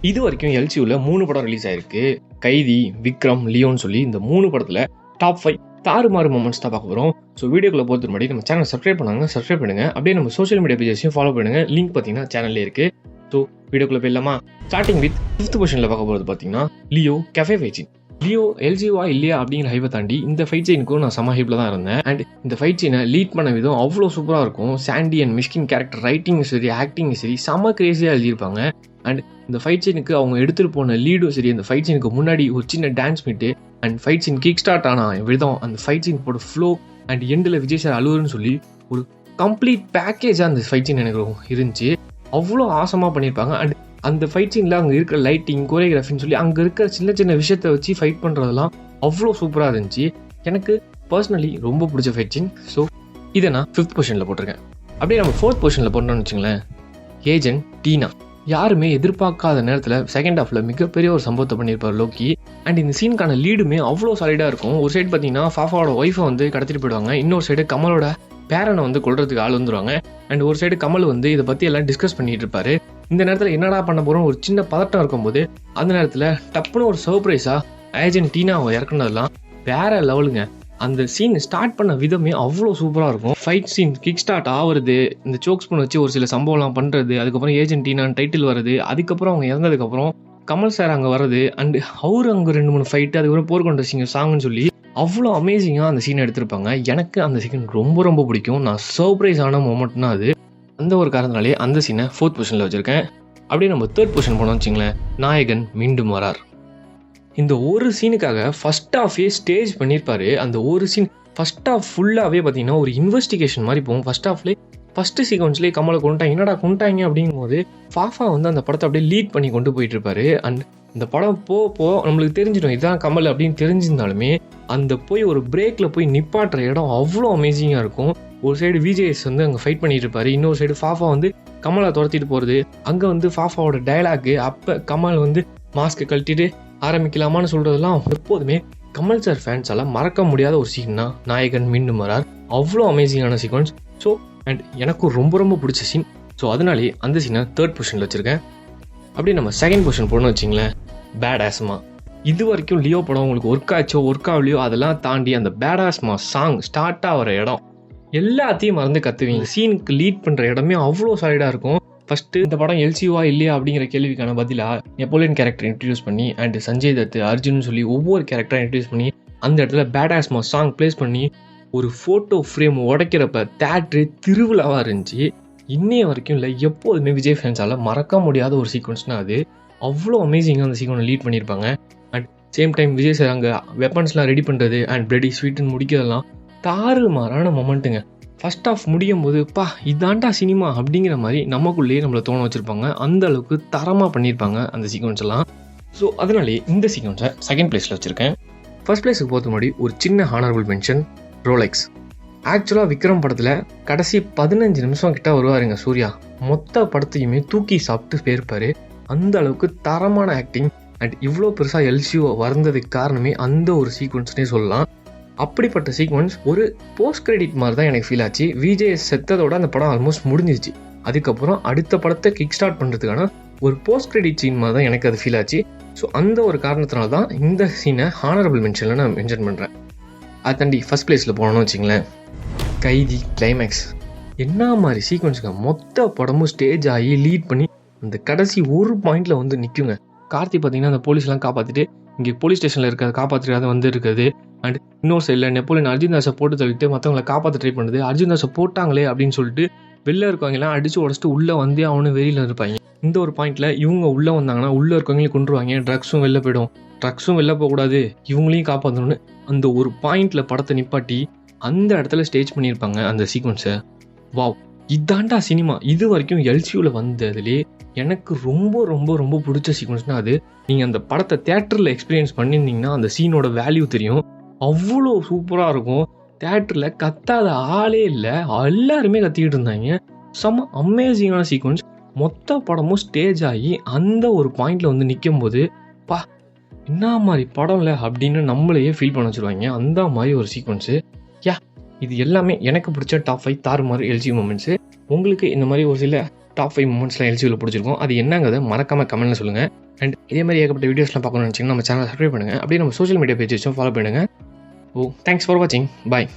இது வரைக்கும் எல்சியூல 3 படம் ரிலீஸ் ஆயிருக்கு. கைதி, விக்ரம், லியோன்னு சொல்லி இந்த 3 படத்துல டாப் 5 தாறுமாறு மொமெண்ட்ஸ் தான் பார்க்க போகிறோம். ஸோ வீடியோக்குள்ள போகிறது முன்னாடி நம்ம சேனல் சப்ஸ்கிரைப் பண்ணுங்க. அப்படியே நம்ம சோஷியல் மீடியா பேஜஸையும் ஃபாலோ பண்ணுங்க. லிங்க் பார்த்தீங்கன்னா சேனல்லே இருக்கு. ஸோ வீடியோக்குள்ள போயிடலாமா? ஸ்டார்டிங் வித் 5th பொசிஷனில் பார்க்க போகிறது பார்த்தீங்கன்னா Leo cafe fight scene. Leo எல்ஜிஓவா இல்லையா அப்படிங்கிற ஹைவை தாண்டி இந்த ஃபைட் சீனுக்கும் நான் செம ஹைப்பில் தான் இருந்தேன். அண்ட் இந்த ஃபைட் சீனை லீட் பண்ண விதம் அவ்வளோ சூப்பராக இருக்கும். Sandy and Mysskin character writing சரி, ஆக்டிங் சரி, செம கிரேசியாக எழுதியிருப்பாங்க. அண்ட் இந்த ஃபைட் சீனுக்கு அவங்க எடுத்துகிட்டு போன லீடும் சரி, அந்த ஃபைட் சீனுக்கு முன்னாடி ஒரு சின்ன டான்ஸ் மீட்டு and fight scene kick start ஆன விதம், அந்த ஃபைட் சீன் போட ஃப்ளோ அண்ட் எண்டில் விஜய் சார் அழுவுன்னு சொல்லி ஒரு கம்ப்ளீட் பேக்கேஜாக அந்த ஃபைட் சீன் எனக்கு இருந்துச்சு. அவ்வளோ ஆசமாக பண்ணியிருப்பாங்க. அண்ட் அந்த ஃபைட் சீனில் அங்கே இருக்கிற லைட்டிங், கோரியோகிராஃபின்னு சொல்லி அங்கே இருக்கிற சின்ன சின்ன விஷயத்தை வச்சு ஃபைட் பண்ணுறதெல்லாம் அவ்வளோ சூப்பராக இருந்துச்சு. எனக்கு பர்சனலி ரொம்ப பிடிச்ச ஃபைட் சீன். ஸோ இதை நான் 5th பொசிஷனில் போட்டிருக்கேன். அப்படியே நம்ம 4th பொசிஷனில் போட்டோம்னு வச்சுங்களேன், ஏஜென்ட் டீனா. யாருமே எதிர்பார்க்காத நேரத்தில் செகண்ட் ஹாஃபில் மிகப்பெரிய ஒரு சம்பவத்தை பண்ணியிருப்பார் லோக்கி. அண்ட் இந்த சீனுக்கான லீடுமே அவ்வளோ சாலிடாக இருக்கும். ஒரு சைடு பார்த்தீங்கன்னா ஃபாஃபாவோட ஒய்ஃபை வந்து கடத்திட்டு போயிடுவாங்க. இன்னொரு சைடு கமலோட பேரனை வந்து கொள்றதுக்கு ஆள் வந்துடுவாங்க. அண்ட் ஒரு சைடு கமல் வந்து இதை பற்றி எல்லாம் டிஸ்கஸ் பண்ணிட்டு இருப்பாரு. இந்த நேரத்தில் என்னடா பண்ண போகிறோம் ஒரு சின்ன பதட்டம் இருக்கும்போது அந்த நேரத்தில் டப்புன்னு ஒரு சர்ப்ரைஸாக ஏஜென்ட் டீனா அவங்க இறக்குனதெல்லாம் வேற லெவலுங்க. அந்த சீன் ஸ்டார்ட் பண்ண விதமே அவ்வளோ சூப்பராக இருக்கும். ஃபைட் சீன் கிக் ஸ்டார்ட் ஆகுறது, இந்த சோக் ஸ்பூன் வச்சு ஒரு சில சம்பவம்லாம் பண்ணுறது, அதுக்கப்புறம் ஏஜென்ட் டீனான்னு டைட்டில் வருது, அதுக்கப்புறம் அவங்க இறந்ததுக்கப்புறம் கமல் சார் அங்கே வர்றது, அண்ட் அவரு அங்கே 2-3 ஃபைட்டு, அதுக்கப்புறம் போர்க்கொண்ட சிங்க சாங்னு சொல்லி அவ்வளோ அமேசிங்காக அந்த சீனை எடுத்திருப்பாங்க. எனக்கு அந்த சீன் ரொம்ப ரொம்ப பிடிக்கும். நான் சர்ப்ரைஸ் ஆன மொமெண்ட்னா அது. அந்த ஒரு காரணத்தினாலே அந்த சீனை 4th பொசிஷனில் வச்சுருக்கேன். அப்படியே நம்ம 3rd பொசிஷன் போனோம்னு வச்சுங்களேன், நாயகன் மீண்டும் வரார். இந்த ஒரு சீனுக்காக ஃபர்ஸ்ட் ஹாஃபே ஸ்டேஜ் பண்ணியிருப்பாரு. அந்த ஒரு சீன் ஃபர்ஸ்ட் ஹாஃப் ஃபுல்லாகவே பார்த்தீங்கன்னா ஒரு இன்வெஸ்டிகேஷன் மாதிரி போகும். ஃபர்ஸ்ட் ஹாஃப்லேயே ஃபஸ்ட்டு சீக்வன்ஸ்லேயே கமலை கொண்டுட்டாங்க, என்னடா கொண்டுட்டாங்க அப்படிங்கும்போது ஃபாஃபா வந்து அந்த படத்தை அப்படியே லீட் பண்ணி கொண்டு போயிட்டு இருப்பாரு. அண்ட் இந்த படம் போ நம்மளுக்கு தெரிஞ்சிடும் இதுதான் கமல் அப்படின்னு தெரிஞ்சிருந்தாலுமே அந்த போய் ஒரு பிரேக்கில் போய் நிப்பாட்டுற இடம் அவ்வளோ அமேசிங்காக இருக்கும். ஒரு சைடு விஜேஎஸ் வந்து அங்கே ஃபைட் பண்ணிட்டு இருப்பாரு, இன்னொரு சைடு ஃபாஃபா வந்து கமலை துரத்திட்டு போகிறது. அங்கே வந்து ஃபாஃபாவோட டைலாக்கு, அப்போ கமல் வந்து மாஸ்க்கை கழட்டிட்டு ஆரம்பிக்கலாமான்னு சொல்கிறதெல்லாம் எப்போதுமே கமல் சார் ஃபேன்ஸால் மறக்க முடியாத ஒரு சீன் தான் நாயகன் மீண்டும் வரார். அவ்வளோ அமேசிங்கான சீக்வன்ஸ். ஸோ அண்ட் எனக்கும் ரொம்ப ரொம்ப பிடிச்ச சீன். ஸோ அதனாலே அந்த சீனை 3rd பொசிஷனில் வச்சுருக்கேன். அப்படியே நம்ம 2nd பொசிஷன் போடணும்னு வச்சிங்களேன், பேட் ஆஸ்மா. இது வரைக்கும் லியோ படம் உங்களுக்கு ஒர்க் ஆச்சோ ஒர்க் ஆகலையோ அதெல்லாம் தாண்டி அந்த பேட் ஆஸ்மா சாங் ஸ்டார்ட் ஆகிற இடம் எல்லாத்தையும் மறந்து கத்துவீங்க. சீனுக்கு லீட் பண்ணுற இடமே அவ்வளோ சாலிடாக இருக்கும். ஃபஸ்ட்டு இந்த படம் எல்சியூவா இல்லையா அப்படிங்கிற கேள்விக்கான பதிலாக நெப்போலியன் கேரக்டர் இன்ட்ரடியூஸ் பண்ணி அண்ட் சஞ்சய் தத், அர்ஜுன் சொல்லி ஒவ்வொரு கேரக்டராக இன்ட்ரடியூஸ் பண்ணி அந்த இடத்துல பேட் ஆஸ்மா சாங் ப்ளேஸ் பண்ணி ஒரு ஃபோட்டோ ஃப்ரேம் உடைக்கிறப்ப தேட்ரு திருவிழாவாக இருந்துச்சு. இன்னைய வரைக்கும் இல்லை, எப்போதுமே விஜய் ஃபேன்ஸால் மறக்க முடியாத ஒரு சீக்வன்ஸ்னால் அது. அவ்வளோ அமேசிங்காக அந்த சீக்வன்ஸ் லீட் பண்ணியிருப்பாங்க. And same time Vijay sir அங்கே வெப்பன்ஸ்லாம் ரெடி பண்ணுறது அண்ட் பிரெடி ஸ்வீட்டுன்னு முடிக்கிறதெல்லாம் தாறுமாறான மொமெண்ட்டுங்க. ஃபர்ஸ்ட் ஆஃப் முடியும் போது இதாண்டா சினிமா அப்படிங்கிற மாதிரி நமக்குள்ளேயே நம்மளை தோண வச்சுருப்பாங்க. அந்த அளவுக்கு தரமாக பண்ணியிருப்பாங்க அந்த சீக்வன்ஸ் எல்லாம். ஸோ அதனாலே இந்த சீக்வன்ஸை 2nd பிளேஸில் வச்சுருக்கேன். ஃபர்ஸ்ட் பிளேஸுக்கு போகிறது முன்னாடி ஒரு சின்ன ஹானரபிள் மென்ஷன், ரோலெக்ஸ். ஆக்சுவலாக விக்ரம் படத்தில் கடைசி 15 நிமிஷம் கிட்ட வருவாருங்க சூர்யா. மொத்த படத்தையுமே தூக்கி சாப்பிட்டு போயிருப்பார். அந்த அளவுக்கு தரமான ஆக்டிங். அண்ட் இவ்வளோ பெருசாக எல்சியூ வந்ததுக்கு காரணமே அந்த ஒரு சீக்வன்ஸ்னே சொல்லலாம். அப்படிப்பட்ட சீக்வன்ஸ் ஒரு போஸ்ட் கிரெடிட் மாதிரி தான் எனக்கு ஃபீல் ஆச்சு. விஜய் செத்ததோட அந்த படம் ஆல்மோஸ்ட் முடிஞ்சிச்சு. அதுக்கப்புறம் அடுத்த படத்தை கிக் ஸ்டார்ட் பண்ணுறதுக்கான ஒரு போஸ்ட் கிரெடிட் சீன் மாதிரி தான் எனக்கு அது ஃபீல் ஆச்சு. ஸோ அந்த ஒரு காரணத்தினால தான் இந்த சீனை ஹானரபிள் மென்ஷனில் நான் மென்ஷன் பண்ணுறேன். அதை தாண்டி ஃபர்ஸ்ட் பிளேஸில் போனோன்னு வச்சிங்களேன், கைதி கிளைமேக்ஸ். என்ன மாதிரி சீக்வன்ஸுங்க, மொத்த படமும் ஸ்டேஜ் ஆகி லீட் பண்ணி அந்த கடைசி ஒரு பாயிண்டில் வந்து நிற்குங்க. கார்த்தி பார்த்தீங்கன்னா அந்த போலீஸ்லாம் காப்பாற்றிட்டு இங்கே போலீஸ் ஸ்டேஷனில் இருக்கிறத காப்பாற்றிக்காத வந்து இருக்குது. அண்ட் இன்னொரு சைடில் நெப்போலியன் அர்ஜுன் தாஸை போட்டு தள்ளிட்டு மற்றவங்களை காப்பாற்ற ட்ரை பண்ணுது. அர்ஜுன் தாஸை போட்டாங்களே அப்படின்னு சொல்லிட்டு வெளில இருக்கவங்கலாம் அடித்து உடச்சிட்டு உள்ளே வந்து அவனு வெளியில் இருப்பாங்க. இந்த ஒரு பாயிண்டில் இவங்க உள்ளே வந்தாங்கன்னா உள்ளே இருக்கவங்களையும் கொண்டுருவாங்க, ட்ரக்ஸும் வெளில போயிடும். ட்ரக்ஸும் வெளில போகக்கூடாது, இவங்களையும் காப்பாற்றணும்னு அந்த ஒரு பாயிண்டில் படத்தை நிப்பாட்டி அந்த இடத்துல ஸ்டேஜ் பண்ணியிருப்பாங்க அந்த சீக்வன்ஸை. வாவ், இதாண்டா சினிமா. இது வரைக்கும் எல்சியூவில் வந்ததுலேயே எனக்கு ரொம்ப ரொம்ப ரொம்ப பிடிச்ச சீக்வன்ஸ்னால் அது. நீங்கள் அந்த படத்தை தேட்டரில் எக்ஸ்பீரியன்ஸ் பண்ணியிருந்தீங்கன்னா அந்த சீனோட வேல்யூ தெரியும். அவ்வளோ சூப்பராக இருக்கும். தேட்டரில் கத்தாத ஆளே இல்லை, எல்லாருமே கத்திக்கிட்டு இருந்தாங்க. செம்ம அமேசிங்கான சீக்வன்ஸ். மொத்த படமும் ஸ்டேஜ் ஆகி அந்த ஒரு பாயிண்டில் வந்து நிற்கும் போது என்ன மாதிரி படம் இல்லை அப்படின்னு நம்மளையே ஃபீல் பண்ண வச்சுருவாங்க. அந்த மாதிரி ஒரு சீக்வன்ஸு. இது எல்லாமே எனக்கு பிடிச்ச டாப் 5 தாறுமாறு எல்ஜி மூமெண்ட்ஸு. உங்களுக்கு இந்த மாதிரி ஒரு சில டாப் 5 மூமெண்ட்ஸ்லாம் எல்சியூவில் பிடிச்சிருக்கும். அது என்னங்கிறத மறக்காமல் கமெண்ட்டில் சொல்லுங்கள். அண்ட் இதே மாதிரி ஏகப்பட்ட வீடியோஸ்லாம் பார்க்கணும்னு நினச்சிங்கன்னா நம்ம சேனலை சப்ஸ்கிரைப் பண்ணுங்கள். அப்படியே நம்ம சோஷியல் மீடியா பேஜஸும் ஃபாலோ பண்ணுங்கள். ஓ தேங்க்ஸ் ஃபார் வாட்சிங். பாய்.